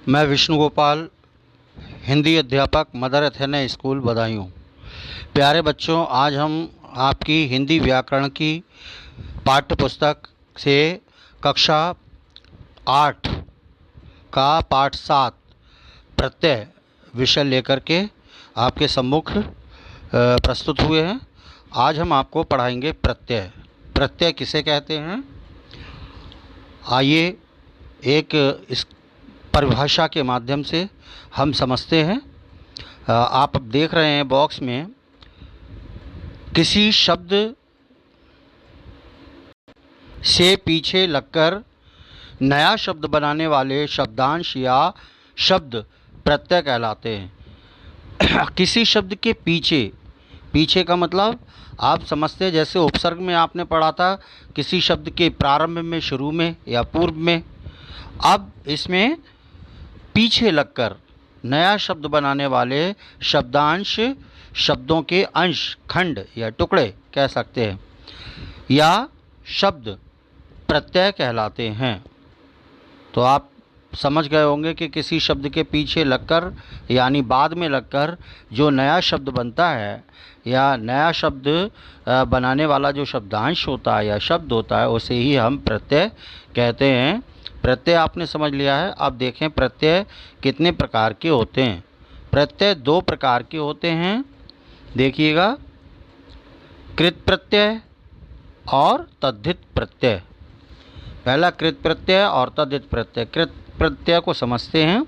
मैं विष्णु गोपाल, हिंदी अध्यापक, mother Athena school, Badaun. प्यारे बच्चों, आज हम आपकी हिंदी व्याकरण की पाठ्य पुस्तक से कक्षा 8 का पाठ 7 प्रत्यय विषय लेकर के आपके सम्मुख प्रस्तुत हुए हैं। आज हम आपको पढ़ाएंगे प्रत्यय। प्रत्यय किसे कहते हैं, आइए एक इस परिभाषा के माध्यम से हम समझते हैं। आप अब देख रहे हैं बॉक्स में, किसी शब्द से पीछे लगकर नया शब्द बनाने वाले शब्दांश या शब्द प्रत्यय कहलाते हैं। किसी शब्द के पीछे का मतलब आप समझते हैं, जैसे उपसर्ग में आपने पढ़ा था, किसी शब्द के प्रारंभ में, शुरू में या पूर्व में। अब इसमें पीछे लगकर नया शब्द बनाने वाले शब्दांश शब्दों के अंश, खंड या टुकड़े कह सकते हैं, या शब्द प्रत्यय कहलाते हैं। तो आप समझ गए होंगे कि किसी शब्द के पीछे लगकर यानी बाद में लगकर जो नया शब्द बनता है या नया शब्द बनाने वाला जो शब्दांश होता है या शब्द होता है, उसे ही हम प्रत्यय कहते हैं। प्रत्यय आपने समझ लिया है। अब देखें प्रत्यय कितने प्रकार के होते हैं। प्रत्यय 2 प्रकार के होते हैं, देखिएगा, कृत प्रत्यय और तद्धित प्रत्यय। पहला कृत प्रत्यय और तद्धित प्रत्यय। कृत प्रत्यय को समझते हैं।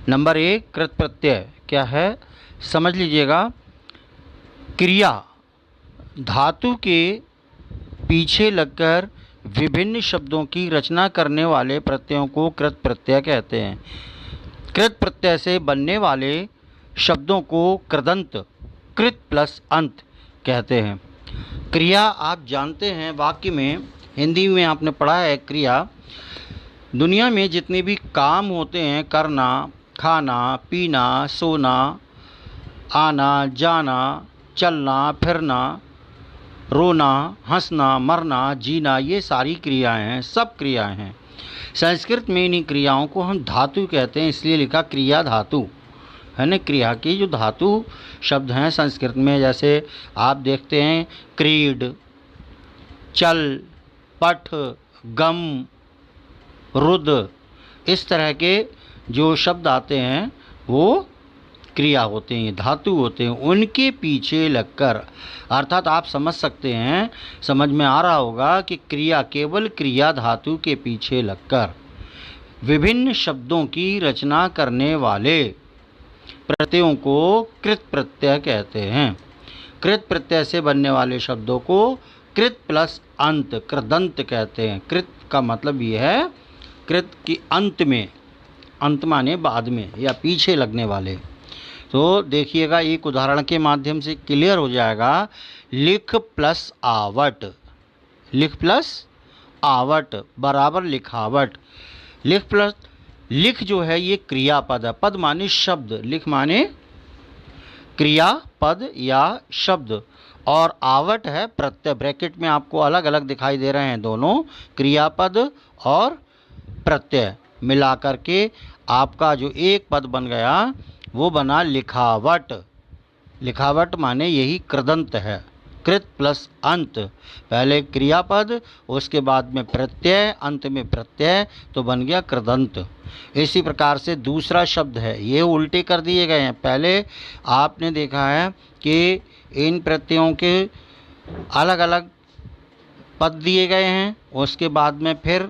नंबर 1, कृत प्रत्यय क्या है, समझ लीजिएगा। क्रिया धातु के पीछे लगकर विभिन्न शब्दों की रचना करने वाले प्रत्ययों को कृत प्रत्यय कहते हैं। कृत प्रत्यय से बनने वाले शब्दों को कृदंत, कृत प्लस अंत कहते हैं। क्रिया आप जानते हैं, वाक्य में, हिंदी में आपने पढ़ा है क्रिया। दुनिया में जितने भी काम होते हैं, करना, खाना, पीना, सोना, आना, जाना, चलना, फिरना, रोना, हंसना, मरना, जीना, ये सारी क्रियाएं हैं, सब क्रियाएं हैं। संस्कृत में इन्हीं क्रियाओं को हम धातु कहते हैं, इसलिए लिखा क्रिया धातु है ना। क्रिया की जो धातु शब्द हैं संस्कृत में, जैसे आप देखते हैं क्रीड, चल, पठ, गम, रुद, इस तरह के जो शब्द आते हैं वो क्रिया होते हैं, धातु होते हैं। उनके पीछे लगकर, अर्थात आप समझ सकते हैं, समझ में आ रहा होगा कि क्रिया, केवल क्रिया धातु के पीछे लगकर विभिन्न शब्दों की रचना करने वाले प्रत्ययों को कृत प्रत्यय कहते हैं। कृत प्रत्यय से बनने वाले शब्दों को कृत प्लस अंत, कृदंत कहते हैं। कृत का मतलब ये है कृत की अंत में, अंत माने बाद में या पीछे लगने वाले। तो देखिएगा, एक उदाहरण के माध्यम से क्लियर हो जाएगा। लिख प्लस आवट, लिख प्लस आवट बराबर लिखावट। लिख प्लस, लिख जो है ये क्रियापद है, पद माने शब्द, लिख माने क्रियापद या शब्द, और आवट है प्रत्यय। ब्रैकेट में आपको अलग अलग दिखाई दे रहे हैं दोनों, क्रियापद और प्रत्यय मिलाकर के आपका जो एक पद बन गया वो बना लिखावट। लिखावट माने यही कृदंत है, कृत प्लस अंत, पहले क्रियापद, उसके बाद में प्रत्यय, अंत में प्रत्यय, तो बन गया कृदंत। इसी प्रकार से दूसरा शब्द है, ये उल्टे कर दिए गए हैं। पहले आपने देखा है कि इन प्रत्ययों के अलग अलग पद दिए गए हैं, उसके बाद में फिर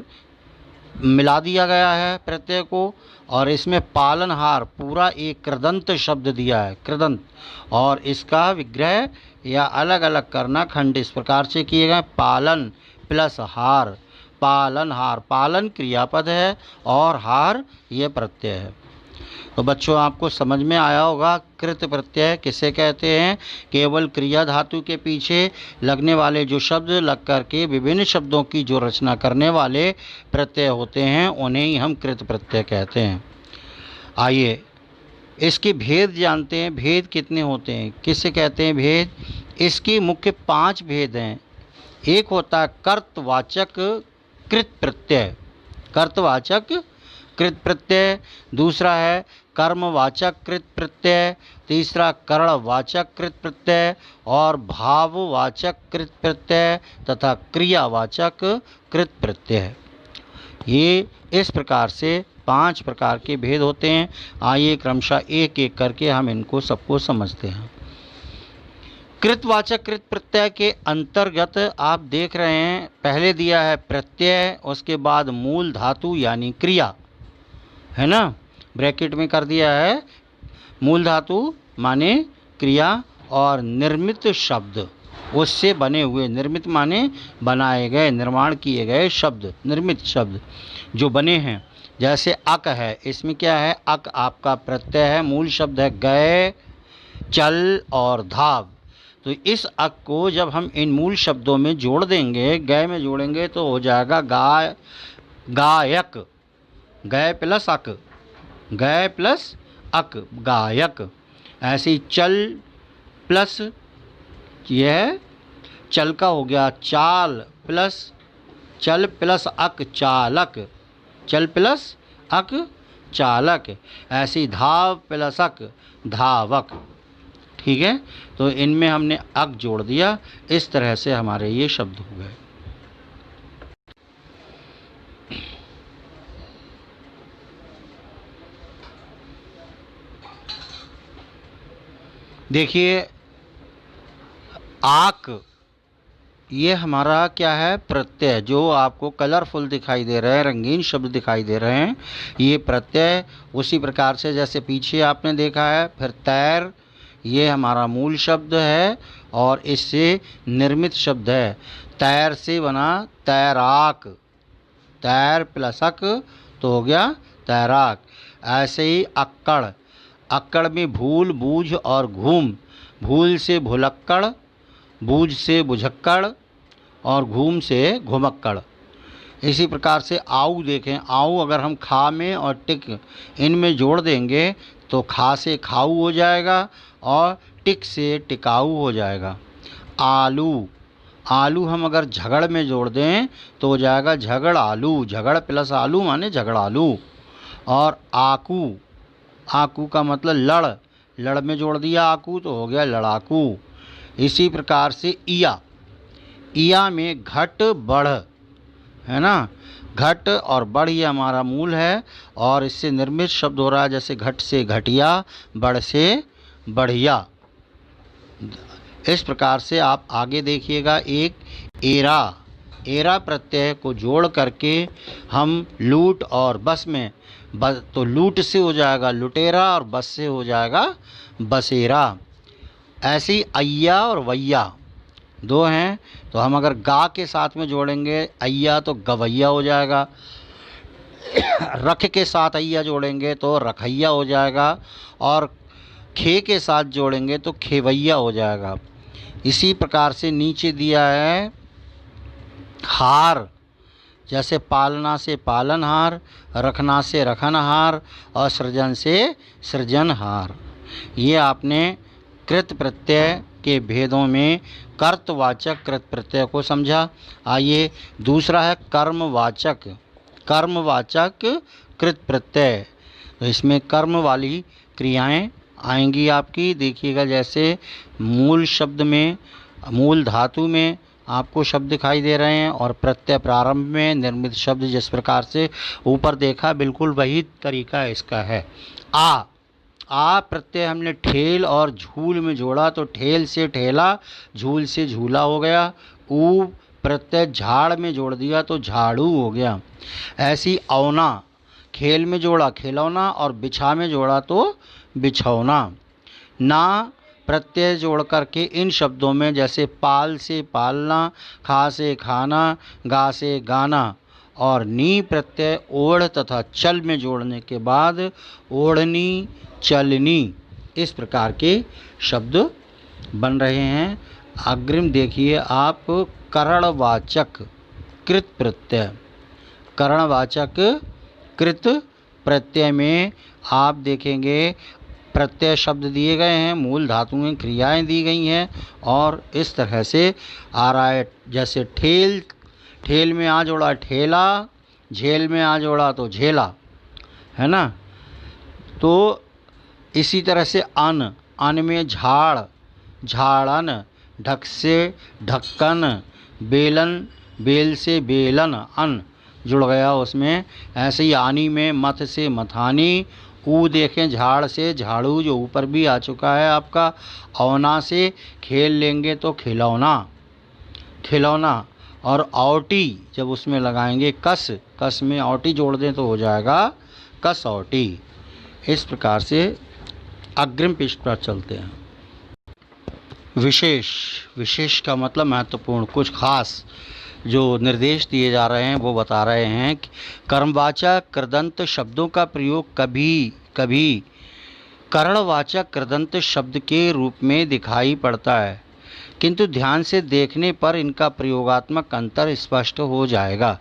मिला दिया गया है प्रत्यय को, और इसमें पालनहार पूरा एक कृदंत शब्द दिया है, कृदंत, और इसका विग्रह या अलग अलग करना, खंड इस प्रकार से किए गए। पालन प्लस हार, पालनहार, पालन क्रियापद है और हार ये प्रत्यय है। तो बच्चों आपको समझ में आया होगा कृत प्रत्यय किसे कहते हैं। केवल क्रिया धातु के पीछे लगने वाले जो शब्द लग कर के विभिन्न शब्दों की जो रचना करने वाले प्रत्यय होते हैं, उन्हें ही हम कृत प्रत्यय कहते हैं। आइए इसके भेद जानते हैं। भेद कितने होते हैं, किसे कहते हैं भेद। इसके मुख्य 5 भेद हैं। एक होता है कर्तवाचक कृत प्रत्यय, कर्तवाचक कृत प्रत्यय, दूसरा है कर्मवाचक कृत प्रत्यय, तीसरा करणवाचक कृत प्रत्यय और भाववाचक कृत प्रत्यय तथा क्रियावाचक कृत प्रत्यय। ये इस प्रकार से 5 प्रकार के भेद होते हैं। आइए क्रमशः एक एक करके हम इनको सबको समझते हैं। कृतवाचक कृत प्रत्यय के अंतर्गत आप देख रहे हैं, पहले दिया है प्रत्यय, उसके बाद मूल धातु यानी क्रिया, है ना, ब्रैकेट में कर दिया है मूल धातु माने क्रिया और निर्मित शब्द, उससे बने हुए, निर्मित माने बनाए गए, निर्माण किए गए शब्द, निर्मित शब्द जो बने हैं। जैसे अक है, इसमें क्या है, अक आपका प्रत्यय है, मूल शब्द है गए, चल और धाव। तो इस अक को जब हम इन मूल शब्दों में जोड़ देंगे, गए में जोड़ेंगे तो हो जाएगा गाय, गायक, गए प्लस अक, गए प्लस अक गायक। ऐसे ही चल प्लस, यह चल का हो गया चाल प्लस, चल प्लस अक चालक, चल प्लस अक चालक। ऐसे ही धाव प्लस अक धावक। ठीक है, तो इनमें हमने अक जोड़ दिया, इस तरह से हमारे ये शब्द हो गए। देखिए आक, ये हमारा क्या है, प्रत्यय, जो आपको कलरफुल दिखाई दे रहे हैं, रंगीन शब्द दिखाई दे रहे हैं, ये प्रत्यय। उसी प्रकार से जैसे पीछे आपने देखा है, फिर तैर, ये हमारा मूल शब्द है और इससे निर्मित शब्द है। तैर से बना तैराक, तैर प्लस अक तो हो गया तैराक। ऐसे ही अक्कड़, अक्कड़ में भूल, बूझ और घूम, भूल से भुलक्कड़, बूझ से बुझक्कड़ और घूम से घुमक्कड़। इसी प्रकार से आऊ देखें, आऊ अगर हम खा में और टिक इनमें जोड़ देंगे तो खा से खाऊ हो जाएगा और टिक से टिकाऊ हो जाएगा। आलू, आलू हम अगर झगड़ में जोड़ दें तो हो जाएगा झगड़ आलू, झगड़ प्लस आलू माने झगड़ालू। और आकू, आकू का मतलब लड़, लड़ में जोड़ दिया आकू तो हो गया लड़ाकू। इसी प्रकार से इया, इया में घट बढ़, है ना, घट और बढ़ ये हमारा मूल है और इससे निर्मित शब्द हो रहा है, जैसे घट से घटिया, बढ़ से बढ़िया। इस प्रकार से आप आगे देखिएगा, एक एरा, एरा प्रत्यय को जोड़ करके हम लूट और बस में, तो लूट से हो जाएगा लुटेरा और बस से हो जाएगा बसेरा। ऐसी अय्या और वैया दो हैं, तो हम अगर गा के साथ में जोड़ेंगे अय्या तो गवैया हो जाएगा, रख के साथ अय्या जोड़ेंगे तो रखैया हो जाएगा और खे के साथ जोड़ेंगे तो खेवैया हो जाएगा। इसी प्रकार से नीचे दिया है हार, जैसे पालना से पालनहार, रखना से रखनहार और सृजन से सृजनहार। ये आपने कृत प्रत्यय के भेदों में कर्तवाचक कृत प्रत्यय को समझा। आइए दूसरा है कर्मवाचक, कर्मवाचक कृत प्रत्यय। तो इसमें कर्म वाली क्रियाएं आएंगी आपकी, देखिएगा जैसे मूल शब्द में, मूल धातु में आपको शब्द दिखाई दे रहे हैं और प्रत्यय प्रारंभ में निर्मित शब्द जिस प्रकार से ऊपर देखा, बिल्कुल वही तरीका इसका है। आ प्रत्यय हमने ठेल और झूल में जोड़ा तो ठेल से ठेला, झूल से झूला हो गया। ऊ प्रत्यय झाड़ में जोड़ दिया तो झाड़ू हो गया। ऐसी औना, खेल में जोड़ा खिलौना और बिछा में जोड़ा तो बिछौना। ना प्रत्यय जोड़ करके इन शब्दों में जैसे पाल से पालना, खा से खाना, गा से गाना और नी प्रत्यय ओढ़ तथा चल में जोड़ने के बाद ओढ़नी, चलनी, इस प्रकार के शब्द बन रहे हैं। अग्रिम देखिए आप करणवाचक कृत प्रत्यय, करणवाचक कृत प्रत्यय में आप देखेंगे प्रत्यय शब्द दिए गए हैं, मूल धातुएं क्रियाएं दी गई हैं और इस तरह से आ रहा है। जैसे ठेल, ठेल में आ जोड़ा ठेला, झेल में आ जोड़ा तो झेला। है ना। तो इसी तरह से अन, अन में झाड़, झाड़न, ढक से ढक्कन, बेलन, बेल से बेलन, अन जुड़ गया उसमें। ऐसे ही आनी में मथ से मथानी, ऊ देखें झाड़ से झाड़ू जो ऊपर भी आ चुका है आपका। औना से खेल लेंगे तो खिलौना, खिलौना। और औटी जब उसमें लगाएंगे कस, कस में औटी जोड़ दें तो हो जाएगा कसौटी। इस प्रकार से अग्रिम पृष्ठ पर चलते हैं। विशेष, विशेष का मतलब महत्वपूर्ण, कुछ खास जो निर्देश दिए जा रहे हैं वो बता रहे हैं कि कर्मवाचक कृदंत शब्दों का प्रयोग कभी कभी करणवाचक कृदंत शब्द के रूप में दिखाई पड़ता है, किंतु ध्यान से देखने पर इनका प्रयोगात्मक अंतर स्पष्ट हो जाएगा।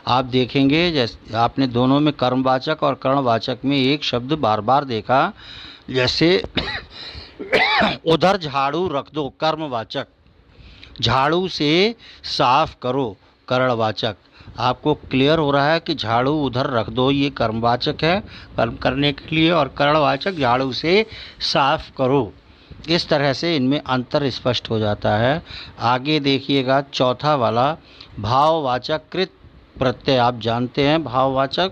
आप देखेंगे जैसे आपने दोनों में कर्मवाचक और करणवाचक में एक शब्द बार बार देखा, जैसे उधर झाड़ू रख दो कर्मवाचक, झाड़ू से साफ करो करणवाचक। आपको क्लियर हो रहा है कि झाड़ू उधर रख दो ये कर्मवाचक है कर्म करने के लिए, और करणवाचक झाड़ू से साफ करो। इस तरह से इनमें अंतर स्पष्ट हो जाता है। आगे देखिएगा चौथा वाला, भाववाचक कृत प्रत्यय। आप जानते हैं भाववाचक,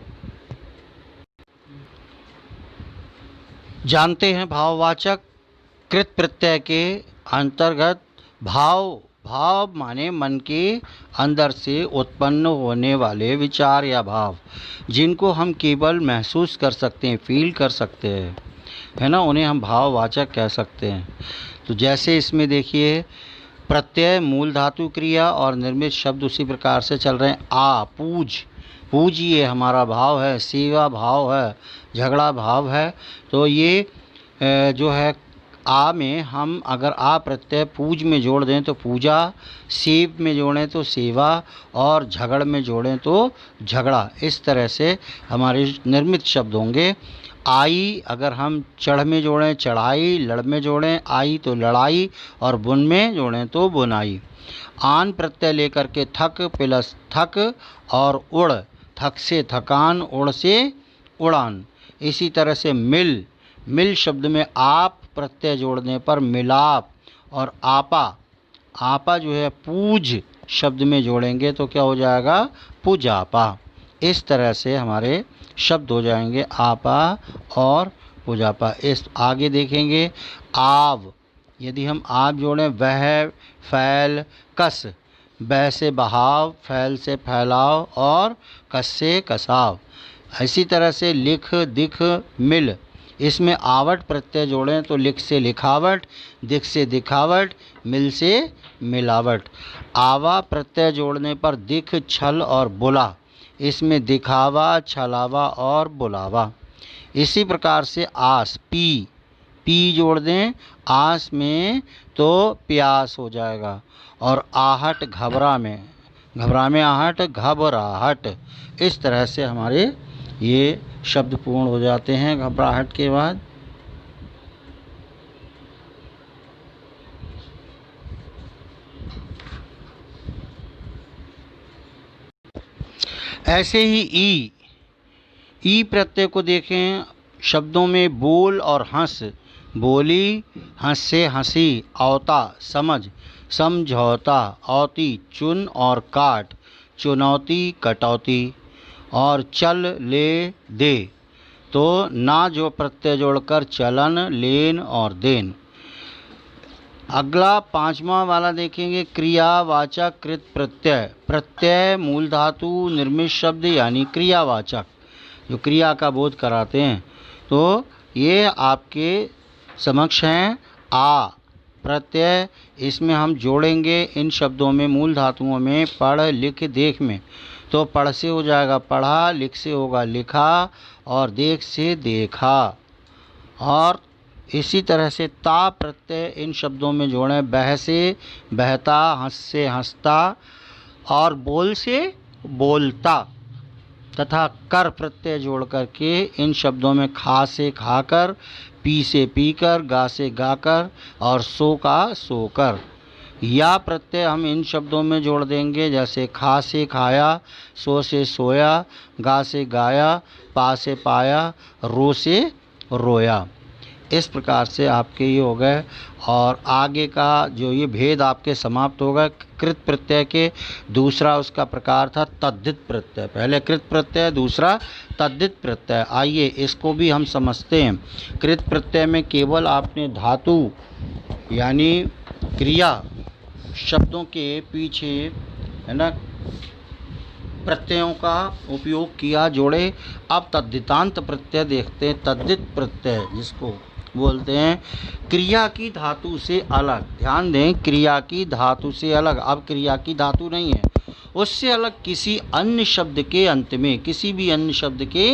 जानते हैं भाववाचक कृत प्रत्यय के अंतर्गत भाव, भाव माने मन के अंदर से उत्पन्न होने वाले विचार या भाव, जिनको हम केवल महसूस कर सकते हैं, फील कर सकते हैं, है ना, उन्हें हम भाववाचक कह सकते हैं। तो जैसे इसमें देखिए प्रत्यय, मूल धातु, क्रिया और निर्मित शब्द उसी प्रकार से चल रहे हैं। आ, पूज, पूज ये हमारा भाव है, सेवा भाव है, झगड़ा भाव है। तो ये जो है आ में हम अगर आ प्रत्यय पूज में जोड़ दें तो पूजा, सेव में जोड़ें तो सेवा, और झगड़ में जोड़ें तो झगड़ा। इस तरह से हमारे निर्मित शब्द होंगे। आई अगर हम चढ़ में जोड़ें चढ़ाई, लड़ में जोड़ें आई तो लड़ाई, और बुन में जोड़ें तो बुनाई। आन प्रत्यय लेकर के थक प्लस थक और उड़, थक से थकान, उड़ से उड़ान। इसी तरह से मिल, मिल शब्द में आप प्रत्यय जोड़ने पर मिलाप, और आपा, आपा जो है पूज शब्द में जोड़ेंगे तो क्या हो जाएगा पूजापा। इस तरह से हमारे शब्द हो जाएंगे आपा और पूजापा। इस आगे देखेंगे आव, यदि हम आप जोड़ें वह, फैल, कस, बह से बहाव, फैल से फैलाव और कस से कसाव। इसी तरह से लिख, दिख, मिल, इसमें आवट प्रत्यय जोड़ें तो लिख से लिखावट, दिख से दिखावट, मिल से मिलावट। आवा प्रत्यय जोड़ने पर दिख, छल और बुला, इसमें दिखावा, छलावा और बुलावा। इसी प्रकार से आस, पी, पी जोड़ दें आस में तो प्यास हो जाएगा, और आहट घबरा में, घबरा में आहट, घबराहट। इस तरह से हमारे ये शब्द पूर्ण हो जाते हैं घबराहट के बाद। ऐसे ही ई, ई प्रत्यय को देखें शब्दों में बोल और हंस, बोली, हंस से हंसी, औता समझ, समझौता, औती चुन और काट, चुनौती, कटौती, और चल, ले, दे। तो ना जो प्रत्यय जोड़कर चलन, लेन और देन। अगला पांचवा वाला देखेंगे क्रियावाचक कृत प्रत्यय। प्रत्यय मूल धातु निर्मित शब्द यानी क्रियावाचक, जो क्रिया का बोध कराते हैं। तो ये आपके समक्ष हैं। आ प्रत्यय, इसमें हम जोड़ेंगे इन शब्दों में मूल धातुओं में पढ़, लिख, देख में। तो पढ़ से हो जाएगा पढ़ा, लिख से होगा लिखा, और देख से देखा। और इसी तरह से ता प्रत्यय इन शब्दों में जोड़ें बह से बहता, हंस से हंसता, और बोल से बोलता। तथा कर प्रत्यय जोड़ करके इन शब्दों में खा से खाकर, पी से पीकर, गा से गाकर, और सो का सोकर। या प्रत्यय हम इन शब्दों में जोड़ देंगे, जैसे खा से खाया, सो से सोया, गा से गाया, पा से पाया, रो से रोया। इस प्रकार से आपके ये हो गए। और आगे का जो ये भेद आपके समाप्त हो गए कृत प्रत्यय के। दूसरा उसका प्रकार था तद्धित प्रत्यय। पहले कृत प्रत्यय, दूसरा तद्धित प्रत्यय। आइए इसको भी हम समझते हैं। कृत प्रत्यय में केवल आपने धातु यानी क्रिया शब्दों के पीछे, है ना, प्रत्ययों का उपयोग किया, जोड़े। अब तद्धितांत प्रत्यय देखते हैं। तद्धित प्रत्यय जिसको बोलते हैं क्रिया की धातु से अलग। ध्यान दें, क्रिया की धातु से अलग। अब क्रिया की धातु नहीं है, उससे अलग किसी अन्य शब्द के अंत में, किसी भी अन्य शब्द के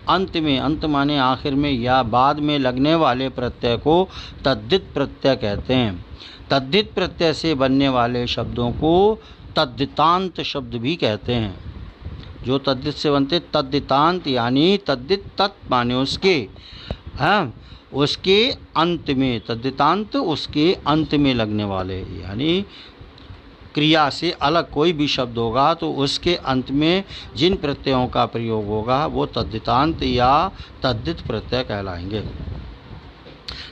अंत में, अंत माने आखिर में या बाद में लगने वाले प्रत्यय को तद्धित प्रत्यय कहते हैं। तद्धित प्रत्यय से बनने वाले शब्दों को तद्धितांत शब्द भी कहते हैं। जो तद्धित से बनते तद्धितांत, यानी तद्धित तत् माने उसके, हाँ, उसके अंत में, तद्धितांत उसके अंत में लगने वाले, यानी क्रिया से अलग कोई भी शब्द होगा तो उसके अंत में जिन प्रत्ययों का प्रयोग होगा वो तद्धितांत या तद्धित प्रत्यय कहलाएंगे।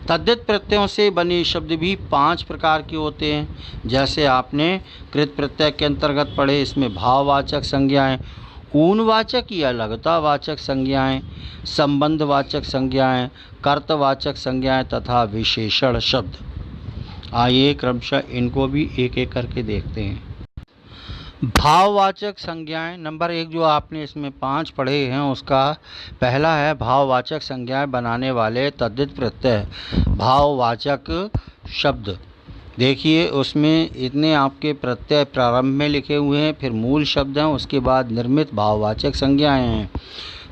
तद्धित प्रत्ययों से बने शब्द भी 5 प्रकार के होते हैं। जैसे आपने कृत प्रत्यय के अंतर्गत पढ़े, इसमें भाववाचक संज्ञाएं, ऊनवाचक या लघुतावाचक संज्ञाएं, संबंधवाचक संज्ञाएं, कर्तवाचक संज्ञाएं तथा विशेषण शब्द। आइए क्रमशः इनको भी एक एक करके देखते हैं। भाववाचक संज्ञाएं नंबर 1 जो आपने इसमें 5 पढ़े हैं उसका पहला है भाववाचक संज्ञाएं बनाने वाले तद्धित प्रत्यय। भाववाचक शब्द देखिए, उसमें इतने आपके प्रत्यय प्रारंभ में लिखे हुए हैं, फिर मूल शब्द हैं, उसके बाद निर्मित भाववाचक संज्ञाएं हैं।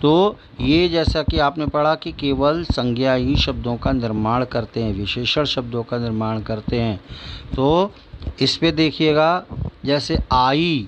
तो ये जैसा कि आपने पढ़ा कि केवल संज्ञा ही शब्दों का निर्माण करते हैं, विशेषण शब्दों का निर्माण करते हैं। तो इस पे देखिएगा, जैसे आई,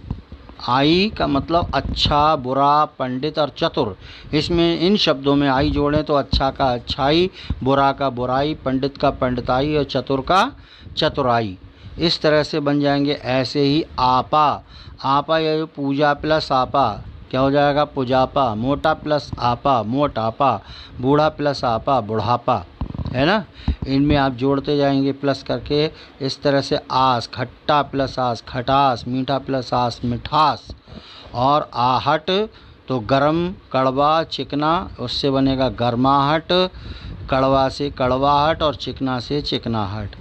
आई का मतलब अच्छा, बुरा, पंडित और चतुर। इसमें इन शब्दों में आई जोड़ें तो अच्छा का अच्छाई, बुरा का बुराई, पंडित का पंडिताई और चतुर का चतुराई। इस तरह से बन जाएंगे। ऐसे ही आपा, आपा या पूजा प्लस आपा क्या हो जाएगा, पुजापा। मोटा प्लस आपा मोटापा, बूढ़ा प्लस आपा बुढ़ापा, है ना। इनमें आप जोड़ते जाएंगे प्लस करके। इस तरह से आस, खट्टा प्लस आस खटास, मीठा प्लस आस मिठास। और आहट तो गरम, कड़वा, चिकना, उससे बनेगा गर्माहट। कड़वा से कड़वाहट और चिकना से चिकनाहट।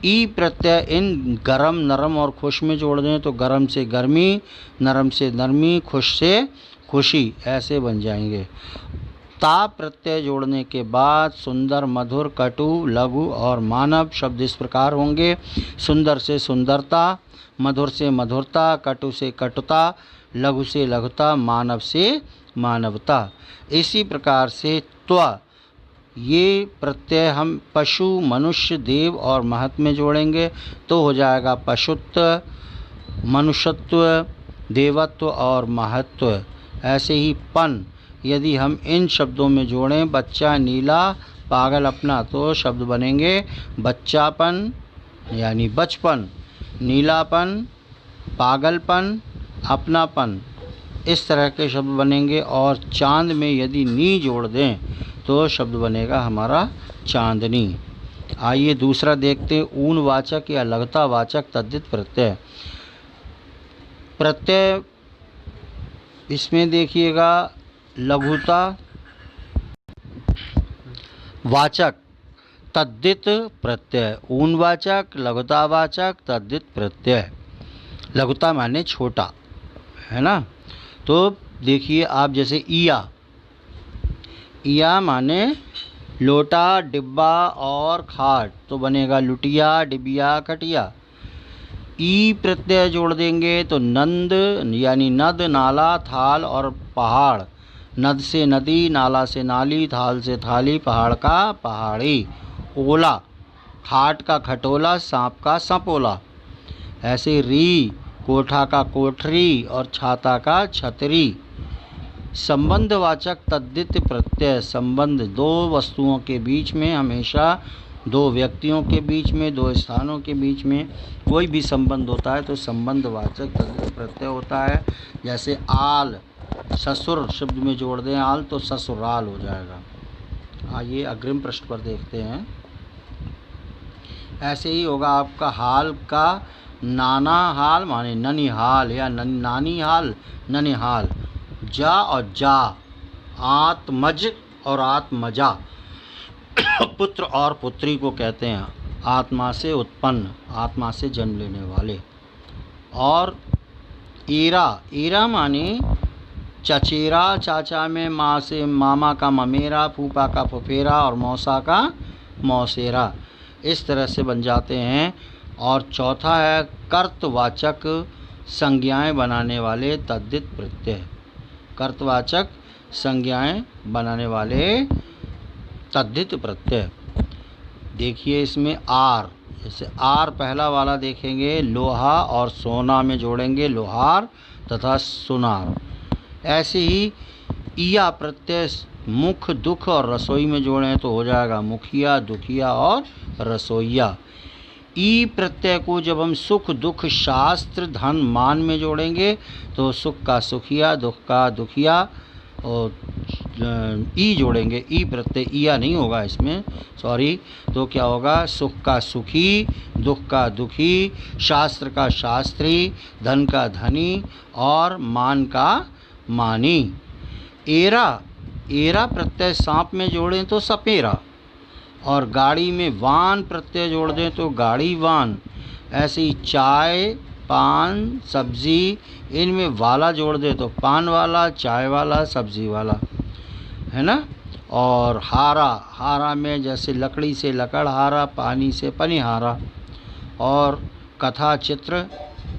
ई प्रत्यय इन गरम, नरम और खुश में जोड़ दें तो गरम से गर्मी, नरम से नरमी, खुश से खुशी, ऐसे बन जाएंगे। ता प्रत्यय जोड़ने के बाद सुंदर, मधुर, कटु, लघु और मानव शब्द इस प्रकार होंगे। सुंदर से सुंदरता, मधुर से मधुरता, कटु से कटुता, लघु से लघुता, मानव से मानवता। इसी प्रकार से त्व, ये प्रत्यय हम पशु, मनुष्य, देव और महत् में जोड़ेंगे तो हो जाएगा पशुत्व, मनुष्यत्व, देवत्व और महत्व। ऐसे ही पन, यदि हम इन शब्दों में जोड़ें बच्चा, नीला, पागल, अपना, तो शब्द बनेंगे बच्चापन यानी बचपन, नीलापन, पागलपन, अपनापन, इस तरह के शब्द बनेंगे। और चांद में यदि नी जोड़ दें तो शब्द बनेगा हमारा चांदनी। आइए दूसरा देखते हैं, ऊनवाचक या लघुतावाचक तद्धित प्रत्यय। प्रत्यय इसमें देखिएगा, लघुता वाचक तद्धित प्रत्यय, ऊनवाचक, लघुतावाचक तद्धित प्रत्यय। लघुता माने छोटा, है ना। तो देखिए आप, जैसे ईया, ईया माने लोटा, डिब्बा और खाट, तो बनेगा लुटिया, डिबिया, खटिया। ई प्रत्यय जोड़ देंगे तो नंद यानी नद, नाला, थाल और पहाड़। नद से नदी, नाला से नाली, थाल से थाली, पहाड़ का पहाड़ी। ओला, खाट का खटोला, सांप का सांपोला। ऐसे री, कोठा का कोठरी और छाता का छतरी। संबंधवाचक तद्धित प्रत्यय, संबंध, दो वस्तुओं के बीच में हमेशा दो व्यक्तियों के बीच में, दो स्थानों के बीच में कोई भी संबंध होता है तो संबंधवाचक तद्धित प्रत्यय होता है। जैसे आल, ससुर शब्द में जोड़ दें आल तो ससुराल हो जाएगा। आइए अग्रिम पृष्ठ पर देखते हैं। ऐसे ही होगा आपका हाल का नाना हाल माने ननिहाल या नानी हाल ननिहाल। जा और जा, आत्मज और आत्मजा पुत्र और पुत्री को कहते हैं, आत्मा से उत्पन्न, आत्मा से जन्म लेने वाले। और ईरा, ईरा माने चचेरा, चाचा में माँ से मामा का ममेरा, फूफा का फुफेरा और मौसा का मौसेरा, इस तरह से बन जाते हैं। और चौथा है कर्तवाचक संज्ञाएं बनाने वाले तद्धित प्रत्यय। कर्तवाचक संज्ञाएं बनाने वाले तद्धित प्रत्यय। देखिए इसमें आर, जैसे आर पहला वाला देखेंगे, लोहा और सोना में जोड़ेंगे लोहार तथा सुनार। ऐसे ही ईया प्रत्यय मुख, दुख और रसोई में जोड़ें तो हो जाएगा मुखिया, दुखिया और रसोइया। ई प्रत्यय को जब हम सुख, दुख, शास्त्र, धन, मान में जोड़ेंगे तो सुख का सुखिया, दुख का दुखिया और ई जोड़ेंगे, ई प्रत्यय, ईया नहीं होगा इसमें, सॉरी। तो क्या होगा, सुख का सुखी, दुख का दुखी, शास्त्र का शास्त्री, धन का धनी और मान का मानी। एरा, एरा प्रत्यय सांप में जोड़ें तो सपेरा, और गाड़ी में वान प्रत्यय जोड़ दें तो गाड़ी वान। ऐसे ही चाय, पान, सब्जी, इनमें वाला जोड़ दे तो पान वाला, चाय वाला, सब्जी वाला, है ना। और हारा, हारा में जैसे लकड़ी से लकड़हारा, पानी से पनिहारा। और कथा, चित्र,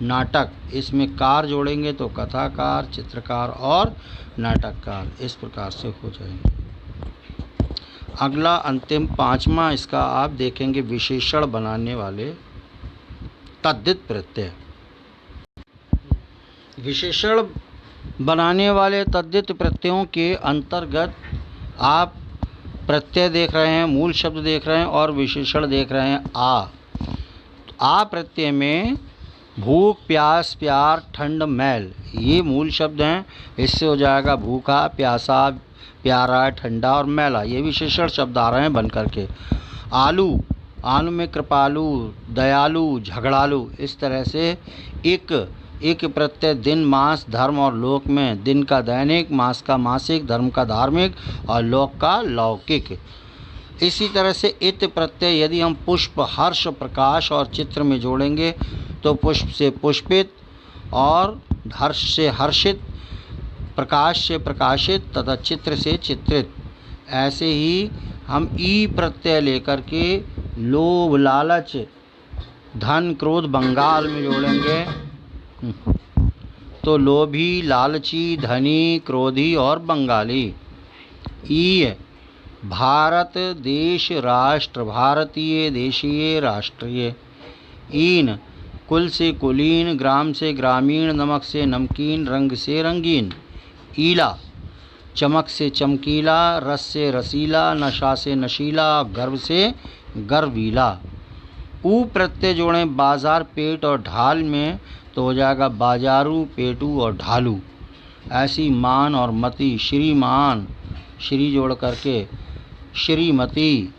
नाटक, इसमें कार जोड़ेंगे तो कथाकार, चित्रकार और नाटककार, इस प्रकार से हो जाएंगे। अगला अंतिम पांचवा इसका आप देखेंगे विशेषण बनाने वाले तद्धित प्रत्यय। विशेषण बनाने वाले तद्धित प्रत्ययों के अंतर्गत आप प्रत्यय देख रहे हैं, मूल शब्द देख रहे हैं और विशेषण देख रहे हैं। आ प्रत्यय में भूख, प्यास, प्यार, ठंड, मैल, ये मूल शब्द हैं। इससे हो जाएगा भूखा, प्यासा, प्यारा, ठंडा और मैला, ये विशेषण शब्द आ रहे हैं बन करके। आलू, आलू में कृपालु, दयालु, झगड़ालू, इस तरह से एक प्रत्यय दिन, मास, धर्म और लोक में दिन का दैनिक, मास का मासिक, धर्म का धार्मिक और लोक का लौकिक। इसी तरह से इत प्रत्यय यदि हम पुष्प, हर्ष, प्रकाश और चित्र में जोड़ेंगे तो पुष्प से पुष्पित और हर्ष से हर्षित, प्रकाश से प्रकाशित तथा चित्र से चित्रित। ऐसे ही हम ई प्रत्यय लेकर के लोभ, लालच, धन, क्रोध, बंगाल में जोड़ेंगे तो लोभी, लालची, धनी, क्रोधी और बंगाली। ई भारत, देश, राष्ट्र, भारतीय, देशीय, राष्ट्रीय। ईन कुल से कुलीन, ग्राम से ग्रामीण, नमक से नमकीन, रंग से रंगीन। ईला चमक से चमकीला, रस से रसीला, नशा से नशीला, गर्व से गर्वीला। ऊ प्रत्यय जोड़ें बाजार, पेट और ढाल में तो हो जाएगा बाजारू, पेटू और ढालू। ऐसी मान और मति, श्रीमान, श्री जोड़ करके श्रीमती,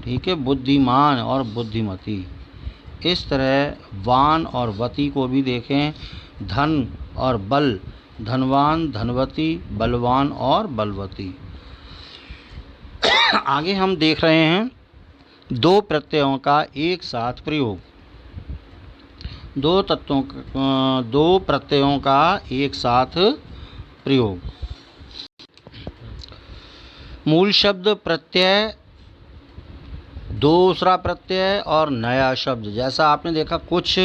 ठीक है, बुद्धिमान और बुद्धिमती। इस तरह वान और वती को भी देखें। धन और बल, धनवान, धनवती, बलवान और बलवती। आगे हम देख रहे हैं दो प्रत्ययों का एक साथ प्रयोग। दो प्रत्ययों का एक साथ प्रयोग। मूल शब्द, प्रत्यय, दूसरा प्रत्यय और नया शब्द। जैसा आपने देखा कुछ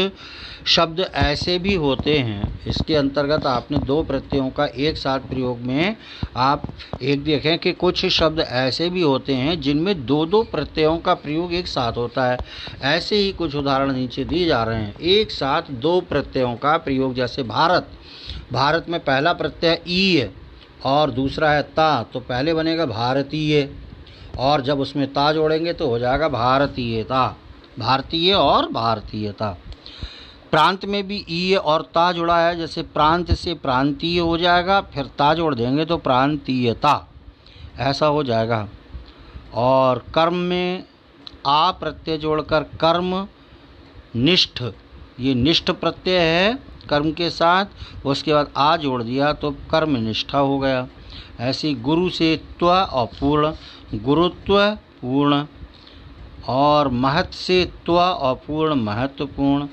शब्द ऐसे भी होते हैं, इसके अंतर्गत आपने दो प्रत्ययों का एक साथ प्रयोग में आप एक देखें कि कुछ शब्द ऐसे भी होते हैं जिनमें दो दो प्रत्ययों का प्रयोग एक साथ होता है। ऐसे ही कुछ उदाहरण नीचे दिए जा रहे हैं। एक साथ दो प्रत्ययों का प्रयोग, जैसे भारत, भारत में पहला प्रत्यय ई है और दूसरा है ता, तो पहले बनेगा भारतीय। और जब उसमें ता जोड़ेंगे तो हो जाएगा भारतीयता, भारतीय और भारतीयता। प्रांत में भी ई और ता जुड़ा है, जैसे प्रांत से प्रांतीय हो जाएगा, फिर ता जोड़ देंगे तो प्रांतीयता, ऐसा हो जाएगा। और कर्म में आ प्रत्यय जोड़कर कर्म निष्ठ, ये निष्ठ प्रत्यय है कर्म के साथ, उसके बाद आ जोड़ दिया तो कर्म निष्ठा हो गया। ऐसी गुरु से त्व और पूर्ण, गुरुत्व पूर्ण, और महत् से त्व और पूर्ण, महत्वपूर्ण।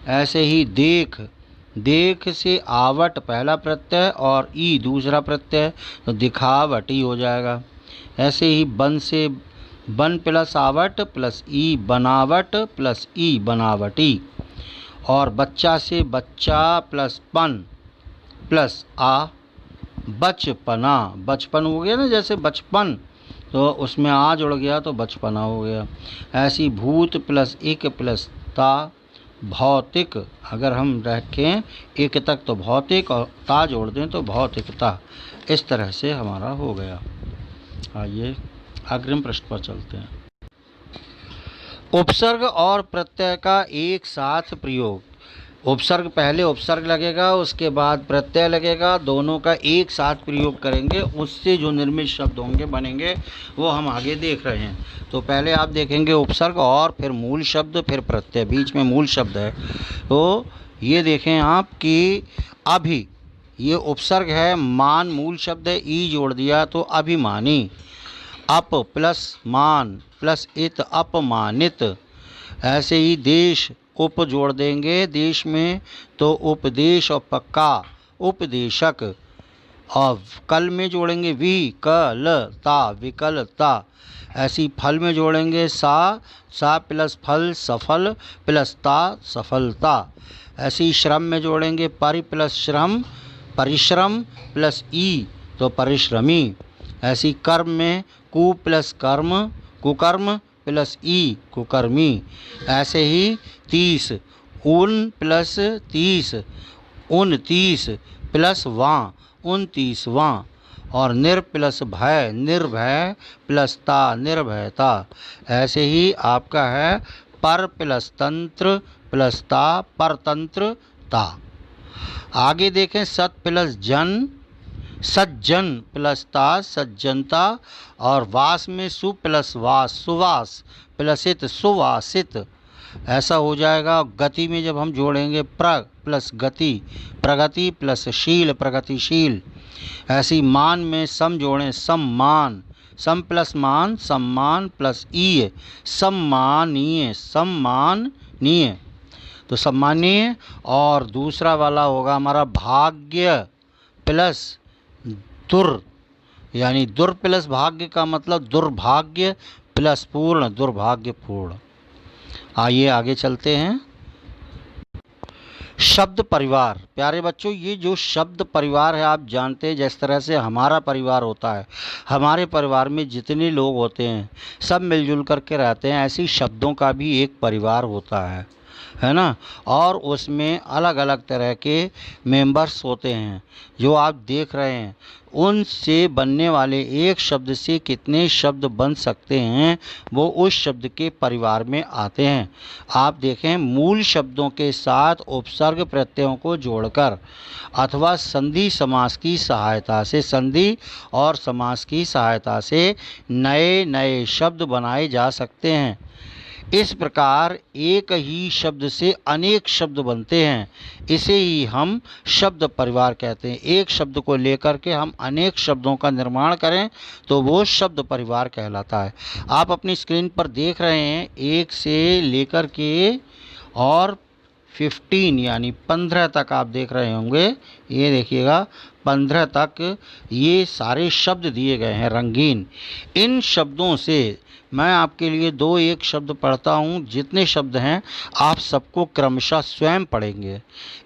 ऐसे ही देख, देख से आवट पहला प्रत्यय और ई दूसरा प्रत्यय, तो दिखावटी हो जाएगा। ऐसे ही बन से बन प्लस आवट प्लस ई बनावट प्लस ई बनावटी। और बच्चा से बच्चा प्लस पन प्लस आ बचपना, बचपन हो गया ना, जैसे बचपन तो उसमें आ जुड़ गया तो बचपना हो गया। ऐसी भूत प्लस इक प्लस ता भौतिक, अगर हम रखें एक तक तो भौतिक और ता जोड़ दें तो भौतिकता। इस तरह से हमारा हो गया। आइए अग्रिम प्रश्न पर चलते हैं। उपसर्ग और प्रत्यय का एक साथ प्रयोग। उपसर्ग पहले उपसर्ग लगेगा, उसके बाद प्रत्यय लगेगा, दोनों का एक साथ प्रयोग करेंगे, उससे जो निर्मित शब्द होंगे बनेंगे वो हम आगे देख रहे हैं। तो पहले आप देखेंगे उपसर्ग और फिर मूल शब्द, फिर प्रत्यय, बीच में मूल शब्द है। तो ये देखें आप कि अभी ये उपसर्ग है, मान मूल शब्द है, ई जोड़ दिया तो अभिमानी। अप प्लस मान प्लस इत अपमानित। ऐसे ही देश, उप जोड़ देंगे देश में तो उपदेश और पक्का उपदेशक। और कल में जोड़ेंगे विकलता विकलता। ऐसी फल में जोड़ेंगे सा प्लस फल सफल प्लस ता सफलता। ऐसी श्रम में जोड़ेंगे परि प्लस श्रम परिश्रम प्लस ई तो परिश्रमी। ऐसी कर्म में कु प्लस कर्म कुकर्म प्लस ई कुकर्मी। ऐसे ही 30 उन प्लस 30 29 प्लस वां 29वां। और निर प्लस भय निर्भय प्लस ता निर्भयता। ऐसे ही आपका है पर प्लस तंत्र प्लस ता परतंत्रता। आगे देखें सत प्लस जन सज्जन प्लस ता सज्जनता। और वास में सु प्लस वास सुवास प्लसित सुवासित, ऐसा हो जाएगा। गति में जब हम जोड़ेंगे प्र प्लस गति प्रगति प्लस शील प्रगतिशील। ऐसी मान में सम जोड़ें सम्मान, सम प्लस मान सम्मान प्लस ई सम्मानीय सम्मानीय तो सम्मानीय। और दूसरा वाला होगा हमारा भाग्य प्लस दुर, यानी दुर प्लस भाग्य का मतलब दुर्भाग्य प्लस पूर्ण दुर्भाग्यपूर्ण। आइए आगे चलते हैं। शब्द परिवार। प्यारे बच्चों, ये जो शब्द परिवार है आप जानते हैं जिस तरह से हमारा परिवार होता है, हमारे परिवार में जितने लोग होते हैं सब मिलजुल करके रहते हैं, ऐसे शब्दों का भी एक परिवार होता है ना। और उसमें अलग अलग तरह के मेंबर्स होते हैं जो आप देख रहे हैं। उनसे बनने वाले एक शब्द से कितने शब्द बन सकते हैं वो उस शब्द के परिवार में आते हैं। आप देखें मूल शब्दों के साथ उपसर्ग प्रत्ययों को जोड़कर अथवा संधि समास की सहायता से, संधि और समास की सहायता से नए नए शब्द बनाए जा सकते हैं। इस प्रकार एक ही शब्द से अनेक शब्द बनते हैं, इसे ही हम शब्द परिवार कहते हैं। एक शब्द को लेकर के हम अनेक शब्दों का निर्माण करें तो वो शब्द परिवार कहलाता है। आप अपनी स्क्रीन पर देख रहे हैं 1 से लेकर के और 15 यानी 15 तक आप देख रहे होंगे। ये देखिएगा 15 तक ये सारे शब्द दिए गए हैं रंगीन। इन शब्दों से मैं आपके लिए 2-1 शब्द पढ़ता हूँ। जितने शब्द हैं आप सबको क्रमशः स्वयं पढ़ेंगे,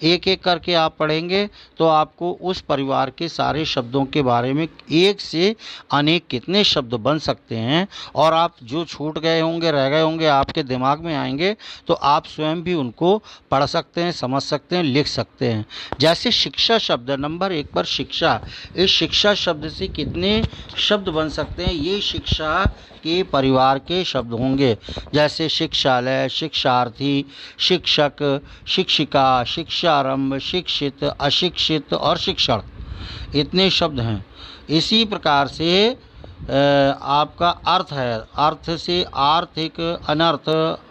एक एक करके आप पढ़ेंगे तो आपको उस परिवार के सारे शब्दों के बारे में एक से अनेक कितने शब्द बन सकते हैं और आप जो छूट गए होंगे रह गए होंगे आपके दिमाग में आएंगे तो आप स्वयं भी उनको पढ़ सकते हैं, समझ सकते हैं, लिख सकते हैं। जैसे शिक्षा शब्द नंबर 1 पर शिक्षा, इस शिक्षा शब्द से कितने शब्द बन सकते हैं। ये शिक्षा के परिवार के शब्द होंगे, जैसे शिक्षालय, शिक्षार्थी, शिक्षक, शिक्षिका, शिक्षारंभ, शिक्षित, अशिक्षित और शिक्षण, इतने शब्द हैं। इसी प्रकार से आपका अर्थ है, अर्थ से आर्थिक, अनर्थ,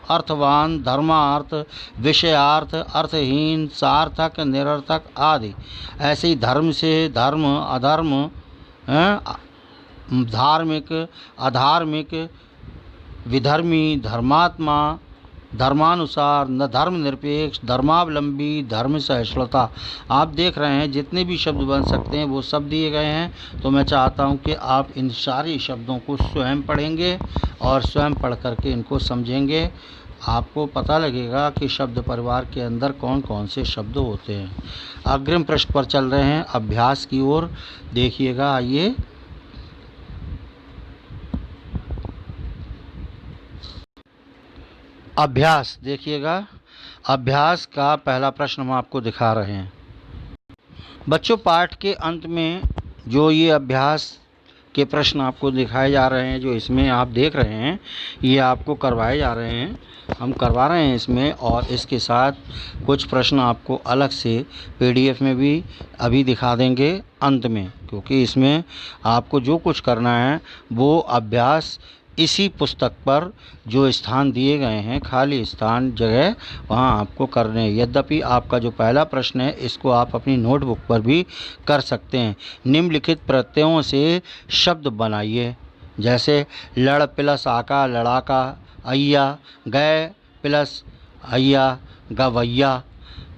अर्थवान, धर्मार्थ, विषयार्थ, अर्थहीन, सार्थक, निरर्थक आदि। ऐसे ही धर्म से धर्म, अधर्म, धार्मिक, अधार्मिक, विधर्मी, धर्मात्मा, धर्मानुसार, न धर्मनिरपेक्ष, धर्मावलंबी, धर्म सहिष्णुता। आप देख रहे हैं जितने भी शब्द बन सकते हैं वो सब दिए गए हैं। तो मैं चाहता हूं कि आप इन सारे शब्दों को स्वयं पढ़ेंगे और स्वयं पढ़ करके इनको समझेंगे। आपको पता लगेगा कि शब्द परिवार के अंदर कौन कौन से शब्द होते हैं। अग्रिम पृष्ठ पर चल रहे हैं, अभ्यास की ओर देखिएगा। आइए, अभ्यास देखिएगा। अभ्यास का पहला प्रश्न हम आपको दिखा रहे हैं। बच्चों, पाठ के अंत में जो ये अभ्यास के प्रश्न आपको दिखाए जा रहे हैं, जो इसमें आप देख रहे हैं, ये आपको करवाए जा रहे हैं, हम करवा रहे हैं इसमें। और इसके साथ कुछ प्रश्न आपको अलग से पीडीएफ में भी अभी दिखा देंगे अंत में, क्योंकि इसमें आपको जो कुछ करना है वो अभ्यास इसी पुस्तक पर जो स्थान दिए गए हैं, खाली स्थान जगह, वहाँ आपको करने हैं। यद्यपि आपका जो पहला प्रश्न है इसको आप अपनी नोटबुक पर भी कर सकते हैं। निम्नलिखित प्रत्ययों से शब्द बनाइए, जैसे लड़ प्लस आका, लड़ाका, अय्या, गए प्लस अय्या, गवैया,